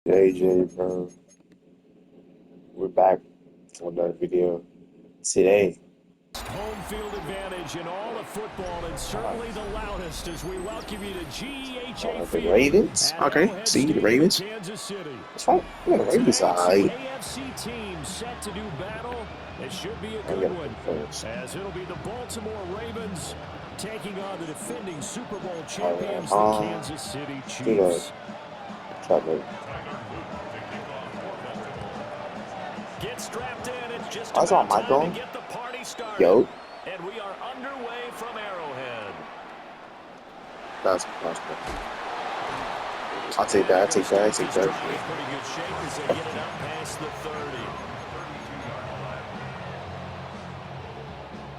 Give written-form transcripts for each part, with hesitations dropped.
JJ, bro. We're back for another video today. Home field advantage in all of football, and certainly the loudest as we welcome you to GEHA The Field Ravens. at Okay, Arrowhead see the Stadium in Ravens. Kansas City. That's fine. Yeah, the Ravens are Tonight's alright. AFC team set to do battle. It should be a I good got one, first. as it'll be the Baltimore Ravens taking on the defending Super Bowl champions, the Kansas City Chiefs. Get strapped in. It's just about time to get the party started. Yo. And we are underway from Arrowhead. That's possible. I'll take that. Pretty good shape as they get it up past the 30.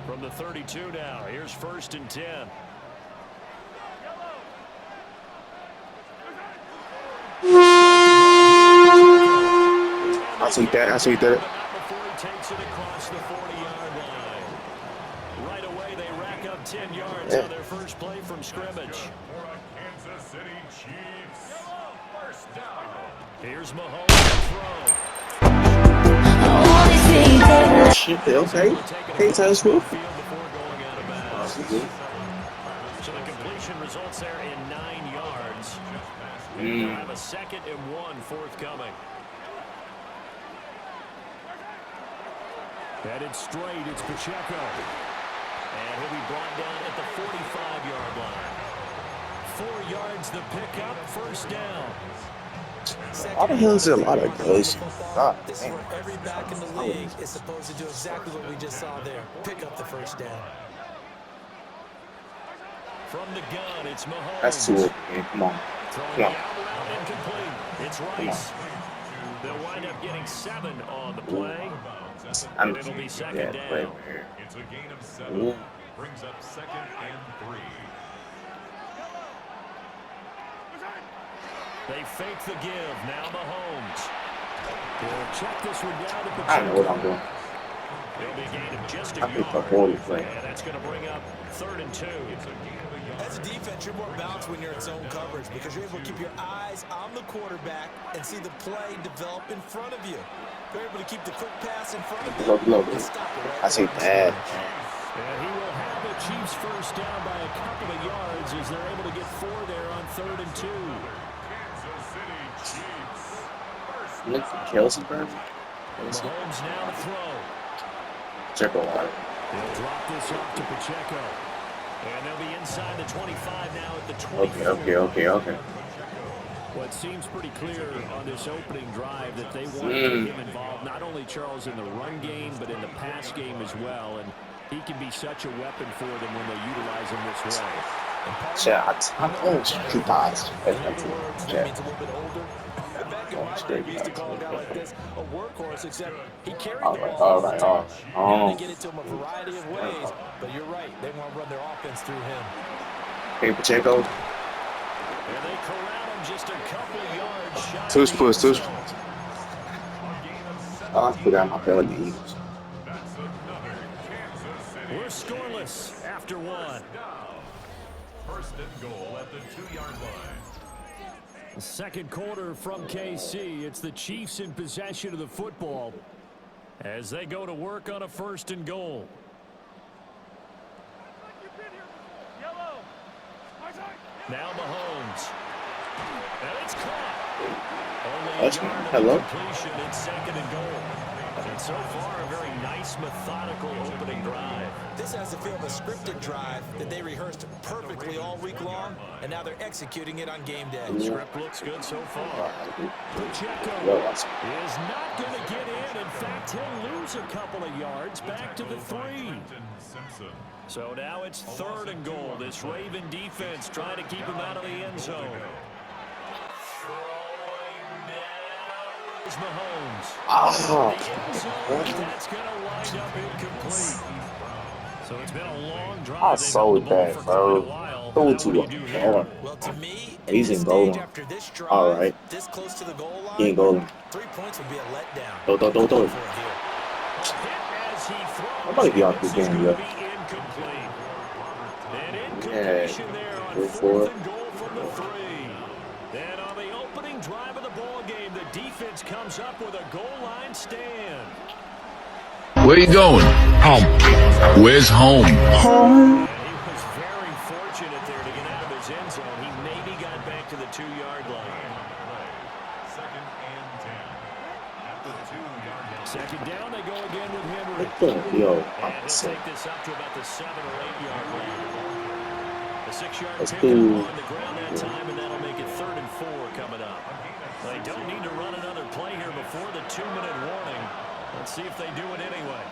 From the 32 now, here's 1st and 10. I'll take that. Before he takes it across the 40-yard line. Right away, they rack up 10 yards on their first play from scrimmage. Kansas City Chiefs. First down. Here's Mahomes to throw. Shit, okay. Hey, Taylor Swift. So the completion results there in 9 yards. And they'll have a 2nd and 1 forthcoming. Headed straight, it's Pacheco. And he'll be brought down at the 45-yard line. 4 yards the pickup, 1st down. All the hell is a lot of guys. This is where every back in the league is supposed to do exactly what we just saw there. Pick up the 1st down. From the gun, it's Mahomes. That's too old, man. Come on. Throwing out route incomplete. It's Rice. They'll wind up getting 7 on the play. And it'll be 2nd down. It's a gain of 7. Brings up 2nd and 3. They fake the give. Now Mahomes. They'll check this one down to Pacheco. I know what I'm doing. It'll be a gain of just a I picked yard. the holy play. And that's going to bring up 3rd and 2. As a defense, you're more balanced when you're in zone coverage because you're able to keep your eyes on the quarterback and see the play develop in front of you. You're able to keep the quick pass in front of you. Look. I say that. And he will have the Chiefs first down by a couple of yards as they're able to get 4 there on 3rd and 2. Kansas City Chiefs. Look for Kelsey, bro. Mahomes now to throw. Check it out. They'll drop this off to Pacheco. And they'll be inside the 25 now at the 24. Okay. What seems pretty clear on this opening drive that they want to get him involved, not only Charles in the run game, but in the pass game as well. And he can be such a weapon for them when they utilize him this way. Shots. I'm going to shoot eyes. That means a little bit older. Back in my day, we used to call a guy like this a workhorse, except he carried the ball all the time. Now they get it to him a variety of ways, but you're right. They want to run their offense through him. Hey, Pacheco. And they corral him just a couple of yards shot. Touch push. I forgot my penalty Eagles. We're scoreless after 1. 1st and goal at the 2-yard line. The 2nd quarter from KC. It's the Chiefs in possession of the football as they go to work on a 1st and goal. Now Mahomes. And it's caught. Only a yard of completion in 2nd and goal. And so far, a very nice, methodical opening drive. This has the feel of a scripted drive that they rehearsed perfectly all week long, and now they're executing it on game day. The script looks good so far. Pacheco is not going to get in. In fact, he'll lose a couple of yards back to the 3. So now it's 3rd and goal. This Raven defense trying to keep him out of the end zone. Here's Mahomes. The end zone, that's going to wind up incomplete. So it's been a long drive. I sold that, bro. Throw it to him. Well, to me, at He's this in goal. stage after this drive, All right. this close to the goal line, He ain't golden. 3 points would be a letdown. Throw. I'm about to be off this game, yo. Yeah. There on 4th and goal from the 3. And on the opening drive of the ball game, the offense comes up with a goal line stand. Where you going? Home. Where's home? And he was very fortunate there to get out of his end zone. He maybe got back to the 2-yard line. Second and 10. At the 2-yard line. Second down, they go again with Henry. Yo, And he'll take this up to about the 7 or 8-yard line. The 6-yard that's pick cool. on the ground that time, and that'll make it 3rd and 4 coming up. They don't need to run another play here before the 2-minute warning. Let's see if they do it anyway.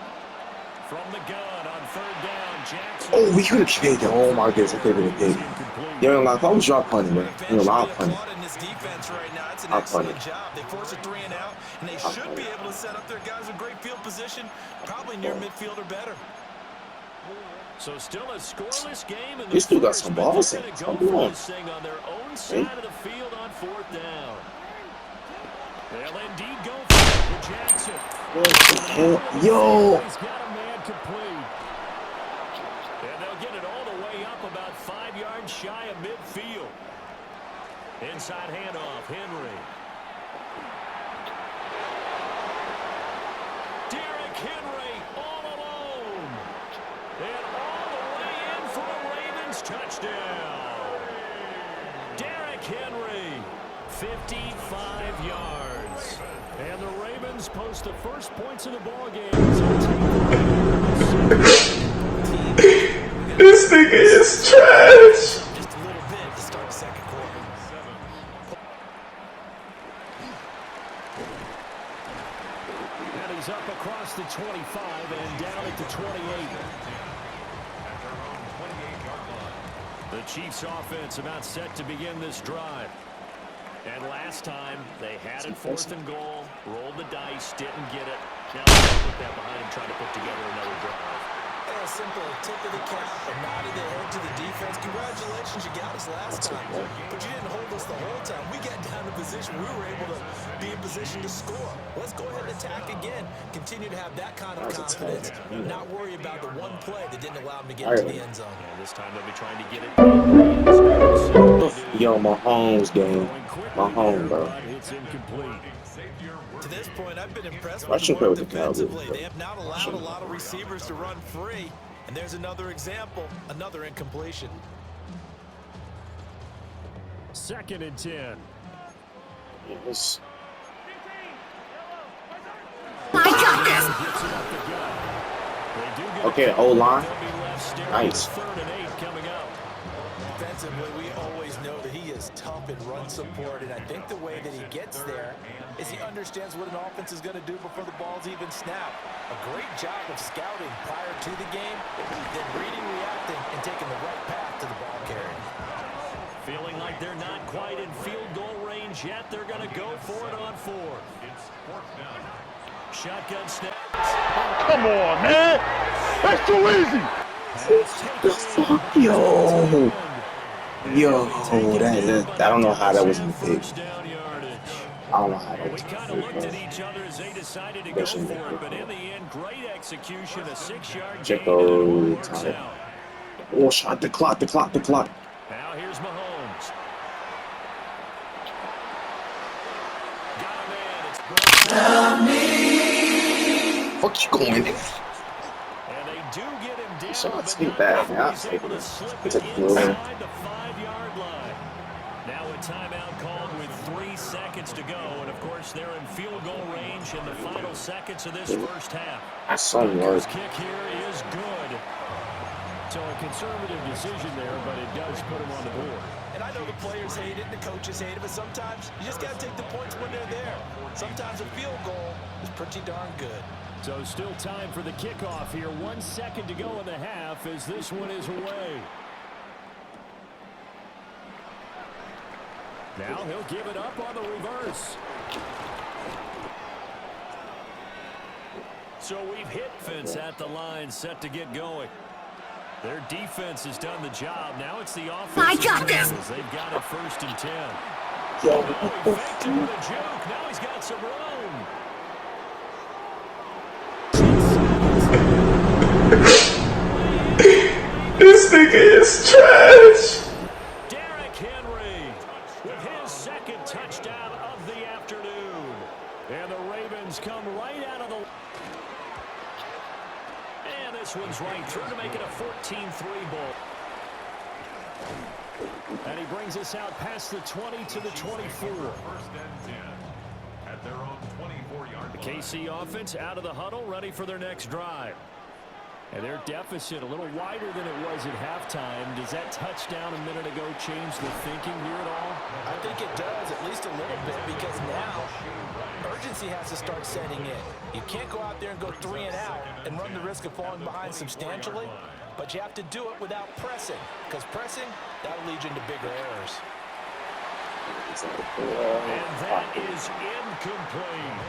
From the gun on 3rd down, Jackson. Oh, we could have kicked it. Oh my goodness, I could have been kicked. Yo, like, if I was drop punting, man. You know, I'll punt it. In this defense right now, it's an I'll punt excellent job. They force a 3 and out, and they should be able to set up their guys with great field position, probably near midfield or better. So still a scoreless game. They still got some balls in. Go for this thing on their own side of the field on 4th down. They'll indeed go for it with Jackson. Yo! He's got a man complete. And they'll get it all the way up about 5 yards shy of midfield. Inside handoff, Henry. Derrick Henry all alone. And all the way in for a Ravens touchdown. Derrick Henry, 55 yards. And the Ravens post the first points of the ball game. This nigga is trash. Just a little bit to start the second quarter. And he's up across the 25 and down at the 28. The Chiefs offense about set to begin this drive. And last time, they had it 4th and goal, rolled the dice, didn't get it. Now they'll put that behind him, trying to put together another drive. A simple tip of the cap, a nod of the head to the defense. Congratulations, you got us last time, but you didn't hold us the whole time. We got down to position. We were able to be in position to score. Let's go ahead and attack again. Continue to have that kind of confidence. Not worry about the one play that didn't allow them to get into the end zone. And this time they'll be trying to get it. Yo, my home's game. My home, bro. It's incomplete. To this point, I've been impressed I with should the play work with the Cowboys, defensively. but They have not allowed a lot of receivers to run free. And there's another example, another incompletion. 2nd and 10. yes. I got this. Okay, O-line. Nice. 3rd and 8 coming up. Defensively, we always know that he is tough in run support, and I think the way that he gets there is he understands what an offense is going to do before the ball's even snapped. A great job of scouting prior to the game, then reading, reacting, and taking the right path to the ball carrier. Feeling like they're not quite in field goal range yet. They're going to go for it on 4th. Shotgun snap. Come on, man. That's too easy. The fuck? Yo, that I don't know how that was in the pick. I don't know how that was We in kind the of looked at pick. each other as they decided to go for it, but in the end, great execution, a 6-yard Check gain, and it all works time. out. Oh, shot the clock. Now here's Mahomes. Got a man. It's Fuck you going? and they do get him down, So but let's get not back. before Now he's take able to it. slip It's it a blue. inside the 5-yard line. Now a timeout called with 3 seconds to go, and of course they're in field goal range in the final seconds of this first half. That's some His work. kick here is good. So a conservative decision there, but it does put him on the board. And I know the players hate it, the coaches hate it, but sometimes you just got to take the points when they're there. Sometimes a field goal is pretty darn good. So still time for the kickoff here. 1 second to go in the half as this one is away. Now he'll give it up on the reverse. So we've hit fence at the line, set to get going. Their defense has done the job. Now it's the offense. I got this. They've got it 1st and 10. Yo, He faked it with a joke. Now he's got some room. This nigga is trash. Derrick Henry with his 2nd touchdown of the afternoon. Mahomes come right out of the... And this one's right through to make it a 14-3 ball. And he brings us out past the 20 to the 24. First and 10 at their own 24-yard line. The KC offense out of the huddle, ready for their next drive. And their deficit a little wider than it was at halftime. Does that touchdown a minute ago change the thinking here at all? I think it does, at least a little bit, because now urgency has to start setting in. You can't go out there and go 3 and out and run the risk of falling behind substantially, but you have to do it without pressing, because pressing, that'll lead you into bigger errors. And that is incomplete.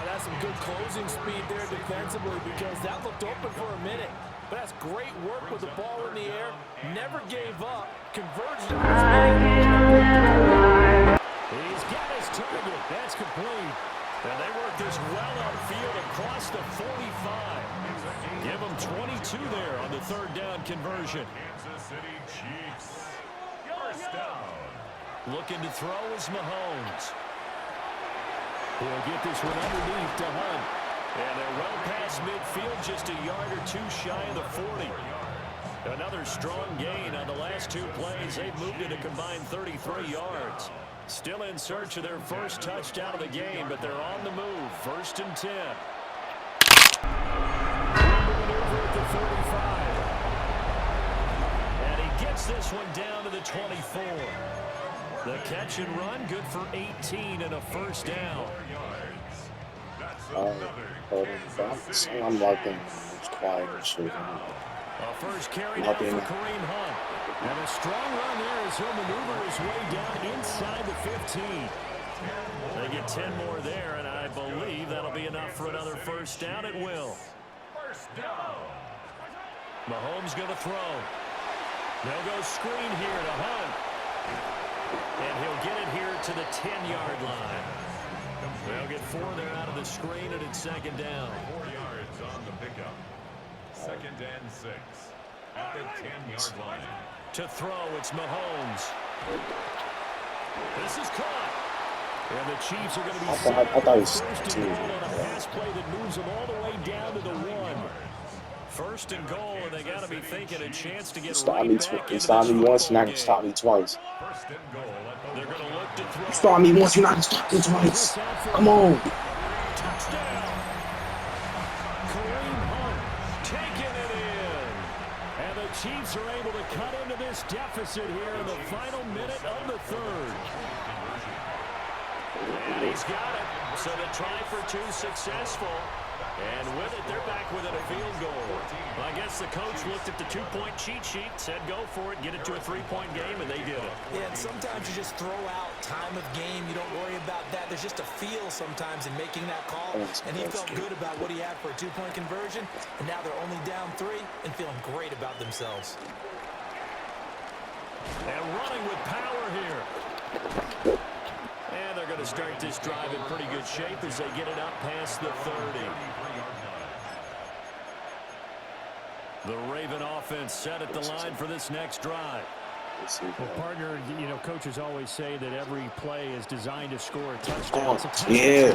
That's some good closing speed there defensively, because that looked open for a minute. But that's great work with the ball in the air. Never gave up. Conversion. He's got his target. That's complete. And they work this well outfield across the 45. Give them 22 there on the third down conversion. Kansas City Chiefs. First down. Looking to throw is Mahomes. He'll get this one underneath to Hunt. And they're well past midfield, just a yard or two shy of the 40. Another strong gain on the last 2 plays. They've moved it a combined 33 yards. Still in search of their first touchdown of the game, but they're on the move. First and 10. Over at the 45. And he gets this one down to the 24. The catch and run, good for 18 and a first down. I'm liking it's quiet and shit. A first carry down for Kareem Hunt. And a strong run there as he'll maneuver his way down inside the 15. They get 10 more there, and I believe that'll be enough for another first down at will. First down. Mahomes going to throw. They'll go screen here to Hunt. And he'll get it here to the 10-yard line. They'll get 4 there out of the screen, and it's second down. 4 yards on the pickup. Second and 6 at the 10-yard line. To throw, it's Mahomes. This is caught. And the Chiefs are going to be I thought he was first and goal on a pass play that moves them all the way down to the 1. First and goal, and they got to be thinking a chance to get right back into stop me once, you're not game. gonna stop me twice. First and goal at the They're going to look to throw. Stop me once, you're not gonna stop me twice. Come on. Touchdown. Kareem Hunt taking it in. And the Chiefs are able to cut into this deficit here in the final minute of the third. And he's got it. So the try for 2 successful. And with it, they're back within a field goal. Well, I guess the coach looked at the 2-point cheat sheet, said go for it, get it to a 3-point game, and they did it. Yeah, and sometimes you just throw out time of game. You don't worry about that. There's just a feel sometimes in making that call. And he felt good about what he had for a 2-point conversion. And now they're only down 3 and feeling great about themselves. And running with power here. And they're going to start this drive in pretty good shape as they get it up past the 30. The Raven offense set at the line for this next drive. Well, partner, you know, coaches always say that every play is designed to score a touchdown. Yeah,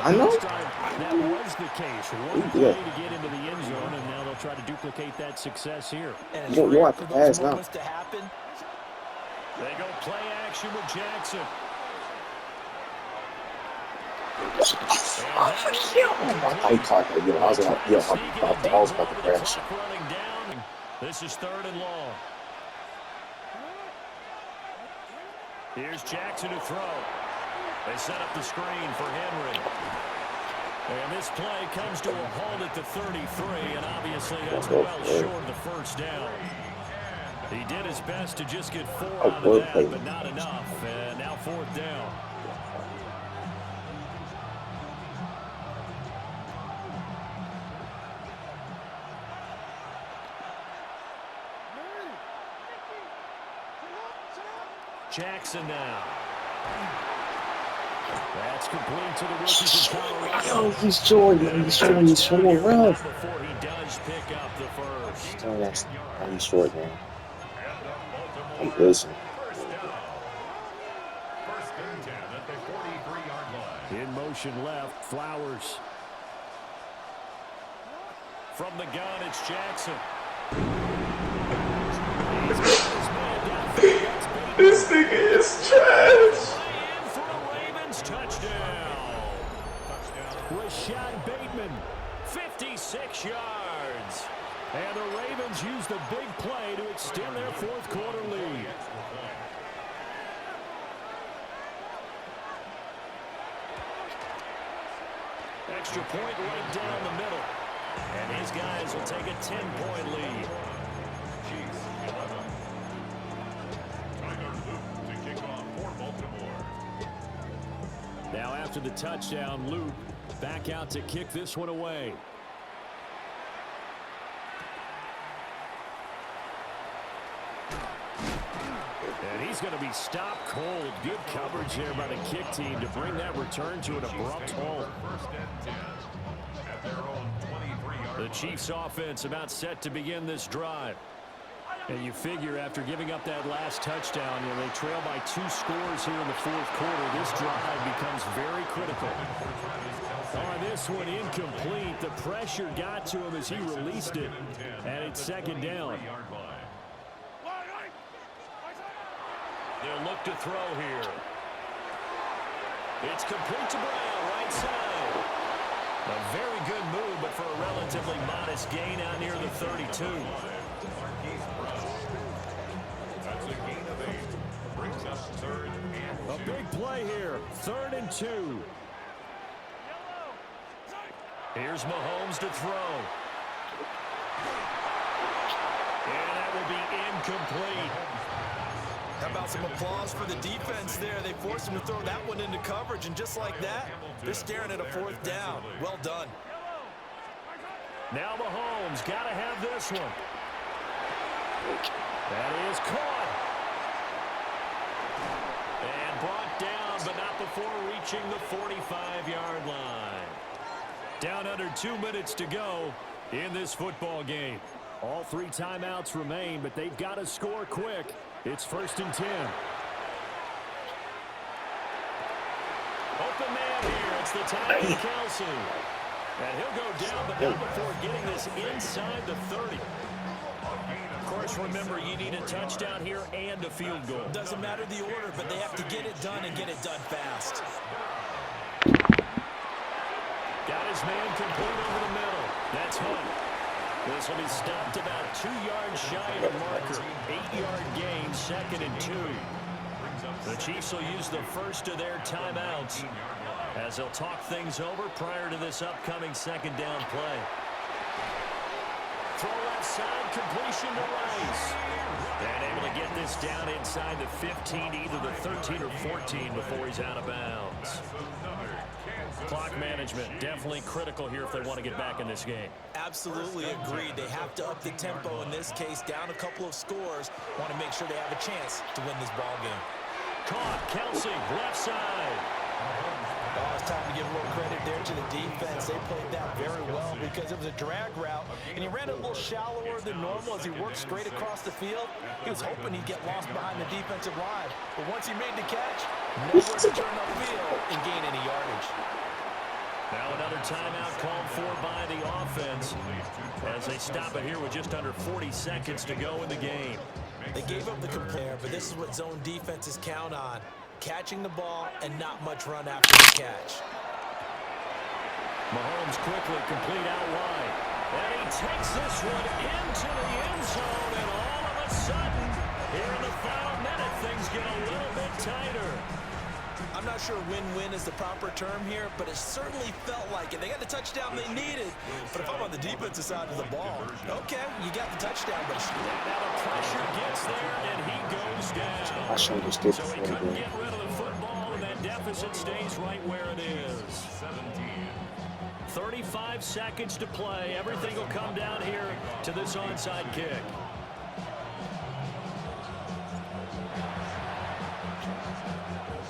I know. That was the case. One play to get into the end zone, and now they'll try to duplicate that success here. And You don't have to pass now. to happen. They go play action with Jackson. I caught that. I was about to crash. This is third and long. Here's Jackson to throw. They set up the screen for Henry. And this play comes to a halt at the 33, and obviously that's well short of the first down. He did his best to just get 4 out of that, but not enough. And now fourth down. Jackson now. That's complete to the rookie from Colorado. Yo, he's short, man. He's short, rough. Before he does pick up the first. Oh, he's short, man. I'm listening. First and 10 at the 43-yard line. In motion left, Flowers. From the gun, it's Jackson. This nigga is trash. In for a Ravens touchdown. Rashad Bateman, 56 yards. And the Ravens use the big play to extend their fourth quarter lead. Extra point right down the middle. And his guys will take a 10-point lead. Now after the touchdown, Luke back out to kick this one away. And he's going to be stopped cold. Good coverage there by the kick team to bring that return to an abrupt halt. The Chiefs offense about set to begin this drive. And you figure after giving up that last touchdown, they trail by 2 scores here in the fourth quarter. This drive becomes very critical. On this one, incomplete. The pressure got to him as he released it. And it's second down. They'll look to throw here. It's complete to Brown, right side. A very good move, but for a relatively modest gain out near the 32. That's a gain of 8. Brings us 3rd and 2. A big play here. 3rd and 2. Here's Mahomes to throw. And that will be incomplete. How about some applause for the defense there? They forced him to throw that one into coverage, and just like that, they're staring at a 4th down. Well done. Now Mahomes got to have this one. That is caught. And brought down, but not before reaching the 45-yard line. Down under 2 minutes to go in this football game. All 3 timeouts remain, but they've got to score quick. It's 1st and 10. Open man here. It's the time of Kelsey. And he'll go down, but not before getting this inside the 30. Of course, remember, you need a touchdown here and a field goal. Doesn't matter the order, but they have to get it done and get it done fast. Got his man complete over the middle. That's Hunt. This will be stopped about 2 yards shy of the marker. 8-yard gain, 2nd and 2. The Chiefs will use the first of their timeouts as they'll talk things over prior to this upcoming 2nd down play. Throw left side, completion to Rice. And able to get this down inside the 15, either the 13 or 14 before he's out of bounds. Clock management definitely critical here if they want to get back in this game. Absolutely agreed. They have to up the tempo in this case, down a couple of scores. Want to make sure they have a chance to win this ball game. Caught, Kelsey, left side. Oh, it's time to give a little credit there to the defense. They played that very well because it was a drag route, and he ran it a little shallower than normal as he worked straight across the field. He was hoping he'd get lost behind the defensive line, but once he made the catch, nowhere to turn upfield and gain any yardage. Now another timeout called for by the offense as they stop it here with just under 40 seconds to go in the game. They gave up the compare, but this is what zone defenses count on. Catching the ball and not much run after the catch. Mahomes quickly complete out wide. And he takes this one into the end zone, and all of a sudden, here in the final minute, things get a little bit tighter. I'm not sure win-win is the proper term here, but it certainly felt like it. They got the touchdown they needed, but if I'm on the defensive side of the ball, okay, you got the touchdown, but now the pressure gets there, and he goes down. So he couldn't get rid of the football, and that deficit stays right where it is. 35 seconds to play. Everything will come down here to this onside kick.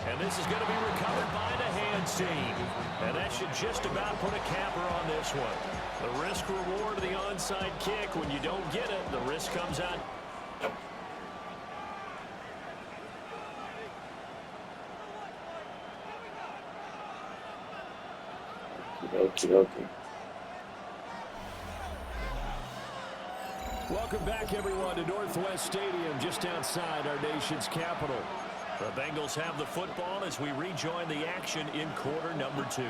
And this is going to be recovered by the hands team. And that should just about put a capper on this one. The risk-reward of the onside kick, when you don't get it, the risk comes out. Okay. Welcome back, everyone, to Northwest Stadium, just outside our nation's capital. The Bengals have the football as we rejoin the action in quarter number 2.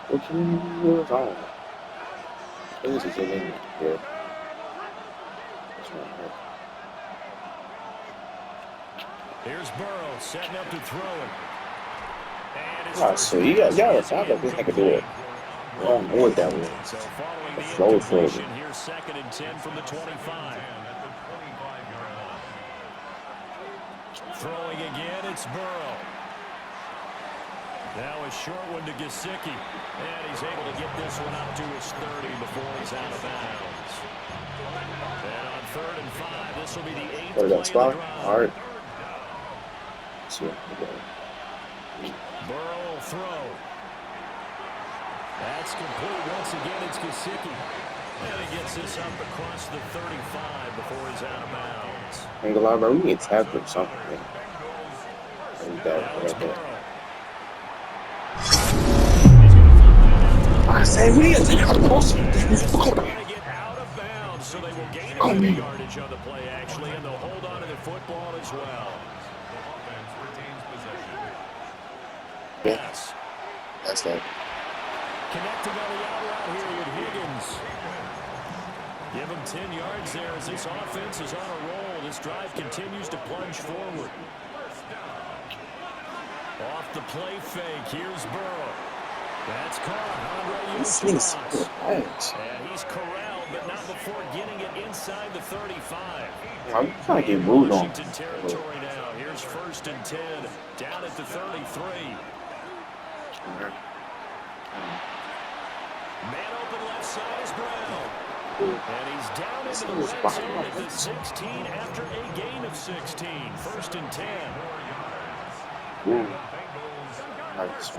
What you on? This is in here. Here's Burrow setting up to throw it. Oh, so y'all sound like this nigga do it. I don't know what that was. So following the Flow incompletion, here's 2nd and 10 from the 25. Throwing again, it's Burrow. Now a short one to Gesicki. And he's able to get this one up to his 30 before he's out of bounds. And on 3rd and 5, this will be the 8th play of the drive. All right. Burrow will throw. That's complete. Once again, it's Gesicki. And he gets this up across the 35 before he's out of bounds. Ain't gonna lie, bro. We need to tap or something. I say we need to tap or something. Get out of bounds, so they will gain a bit of yardage on the play, actually, and they'll hold on to the football as well. Yes. That's that. Connecting on the out route here with Higgins. Give him 10 yards there as this offense is on a roll. This drive continues to plunge forward. Off the play fake, here's Burrow. That's caught. This thing's And he's corralled, but not before getting it inside the 35. I'm trying to get moved on. Washington territory now. Here's 1st and 10, down at the 33. Man open left side is Brown. And he's down into the red zone at the 16 after a gain of 16. 1st and 10. Nice.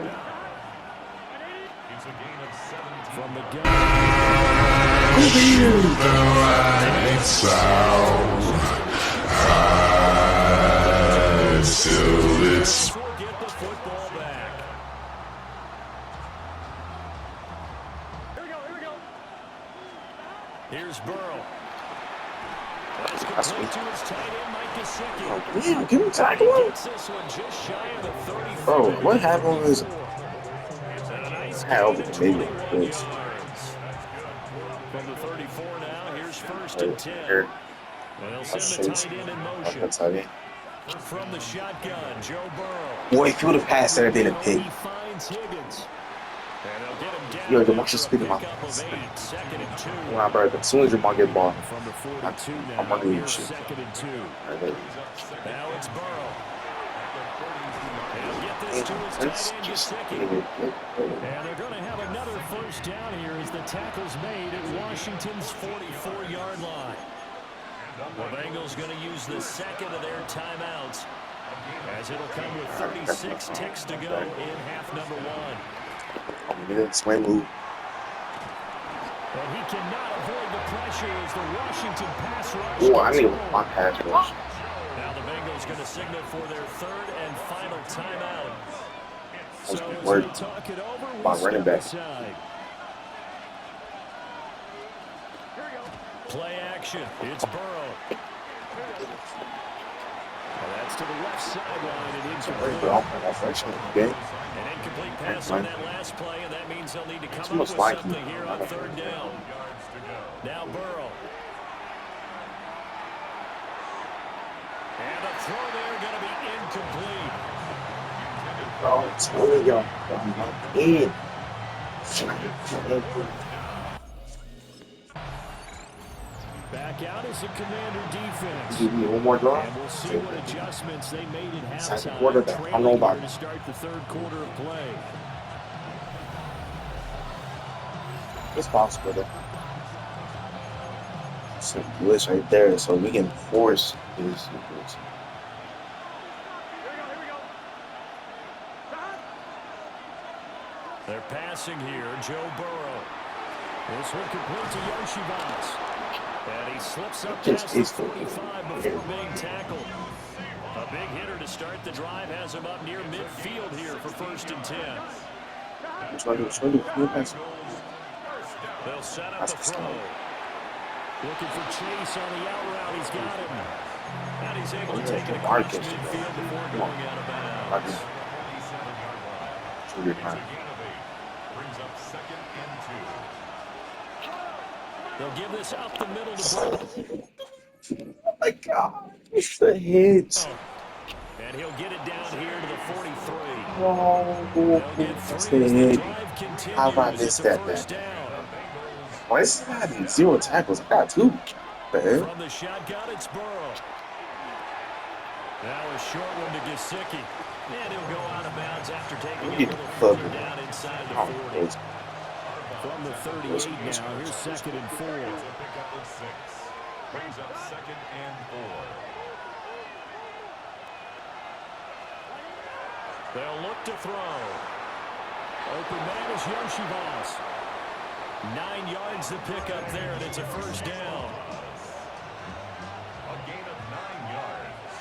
From the gun. Till it's Get the football back. Here we go. Here's Burrow. That's complete to his tight end, Mike Gesicki. Oh, damn, can we tackle him? Gets this one just shy of the 35. Bro, what happened was I over the baby. From the 34 now, here's 1st and 10. And they'll send the tight end in motion. From the shotgun, Joe Burrow. Boy, if you would have passed that, it'd been a pick. He finds Higgins. And they'll get him down. Yo, Jamal should speak about this. 2nd and 2. Nah, bro, as soon as Jamal get ball, From the 42 now, I'm gonna here's shoot. 2nd and 2. Right, Now it's Burrow. He'll get this to his tight end, Gesicki. And they're going to have another 1st down here as the tackle's made at Washington's 44-yard line. The Bengals going to use the 2nd of their timeouts as it'll come with 36 ticks to go in half number 1. Swing move. And he cannot avoid the pressure as the Washington pass rush. Oh, I need my pass rush. Now the Bengals going to signal for their 3rd and final timeout. So as Word. we talk it over, My we'll running step back. aside. Play action. It's Burrow. Well, that's to the left sideline and incomplete. An incomplete pass on that last play, and that means they'll need to come up with something here on 3rd down. Now Burrow. And a throw there going to be incomplete. Oh, it's really young. In. Back out is the Commander defense. Give me one more drive. And we'll see what adjustments they made at Second quarter, halftime. I don't know about To start the 3rd quarter of play. It's possible though. Some glitch right there, so we can force these. They're passing here, Joe Burrow. This one complete to Yoshivas. And he slips up past the 45 before being tackled. A big hitter to start the drive has him up near midfield here for 1st and 10. They'll set up That's the what's throw. going on. Looking for Chase on the out route. He's got him. And he's able to Yeah, take it the across Marcus, midfield before come on. going out of bounds. Marcus. Should be It's a fine. gain of 8. Brings up 2nd and 2. They'll give this up the middle to Brown. Oh my God, it's the hits. And he'll get it down here to the 43. Oh, They'll get it's 3 the as the hit. drive continues. How about It's this a that first then? down. Why is it having 0 tackles? I got 2. The hell? From the shotgun, it's Burrow. Now a short one to Gesicki. And he'll go out of bounds after taking it a little further down inside the 40. From the 38 now, here's 2nd and 4. Pickup of 6. Brings up 2nd and 4. They'll look to throw. Open man is Yoshivas. 9 yards to pick up there, and it's a first down. A gain of 9 yards.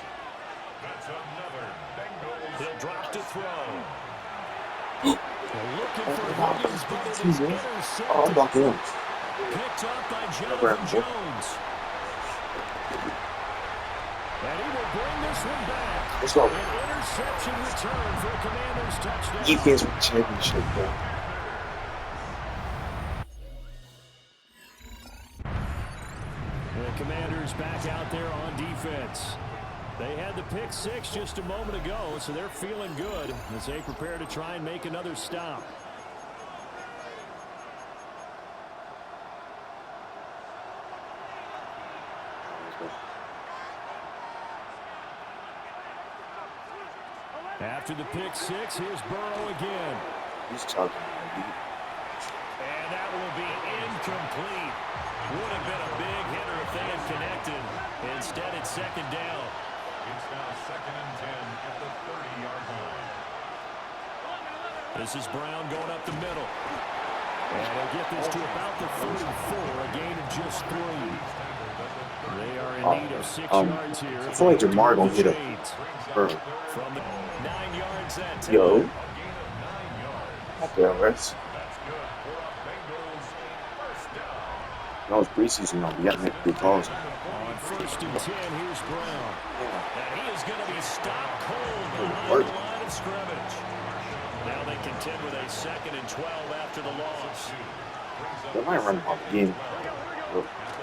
That's another Bengals. He'll drop to throw. They're looking for Higgins, but it is intercepted. Oh, I'm blocking him. Picked up by Jonathan Jones. And he will bring this one back. Let's go. An interception return for a Commanders touchdown. Defense with championship, bro. The Commanders back out there on defense. They had the pick 6 just a moment ago, so they're feeling good as they prepare to try and make another stop. After the pick 6, here's Burrow again. He's talking. And that will be incomplete. Would have been a big hitter if they had connected. Instead, it's 2nd down. It's now 2nd and 10 at the 30-yard line. This is Brown going up the middle. And they'll get this to about the 34, a gain of just 3. They are in need of 6 yards here. I feel like Jamar gonna hit a From the 9 yards that time. Yo. Okay, rest. No, it's preseason now. We got to make big calls. On 1st and 10, here's Brown. And he is going to be stopped cold behind the line of scrimmage. Now they contend with a 2nd and 12 after the loss. They might run off again.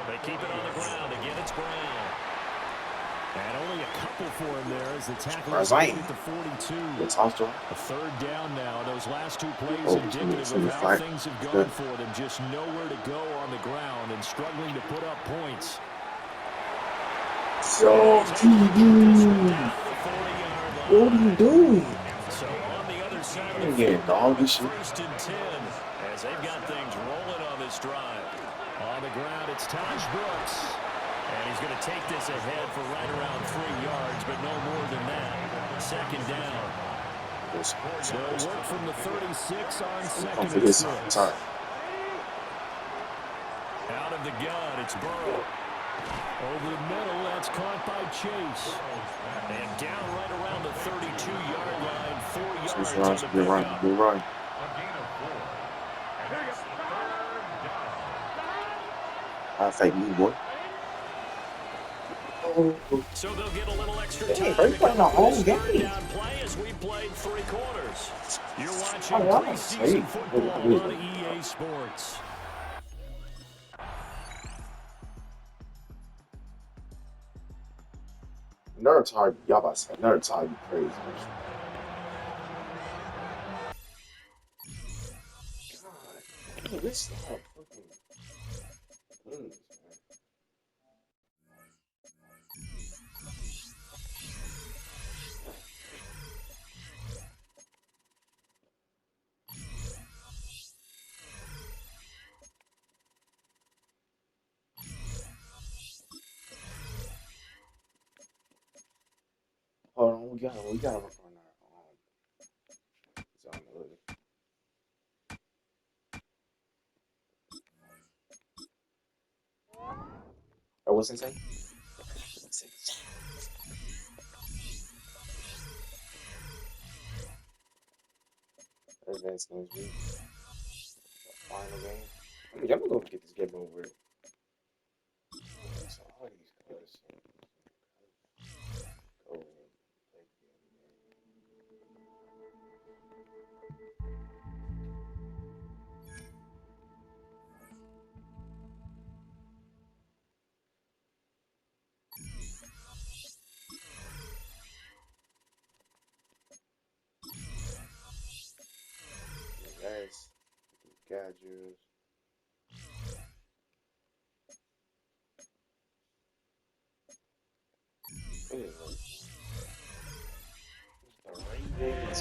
They keep it on the ground. Again, it's Brown. And only a couple for him there as the tackle is made at the 42. It's hostile. A 3rd down now. Those last 2 plays Oh, indicative of how things have gone for them. Just nowhere to go on the ground and struggling to put up points. So, TV. What are you doing? So on the other side of You the getting dog field, this shit? 1st and 10 as they've got things rolling on this drive. On the ground, it's Taj Brooks. And he's going to take this ahead for right around 3 yards, but no more than that. 2nd down. They'll work from the 36 on 2nd and 6. Sorry. Out of the gun, it's Burrow. Over the middle, that's caught by Chase. And down right around the 32-yard line, 4 yards on the You're right. pickup. You're right. I think you, boy. So they'll get a little extra Hey, time they're to playing come a up home with this third game. down play as we played 3 quarters. You're watching Oh, wow. preseason Hey, football hey, on EA Sports. Nerds hard. Y'all about to say nerds hard. You crazy. God, this is not fucking. Hold on, we gotta work on our zone a little. Oh, what's insane? advanced games week. Final game. I mean, I'm gonna get this game over with. So all these guys go and play the game. Guys, gadgets. Anyway, the Ravens.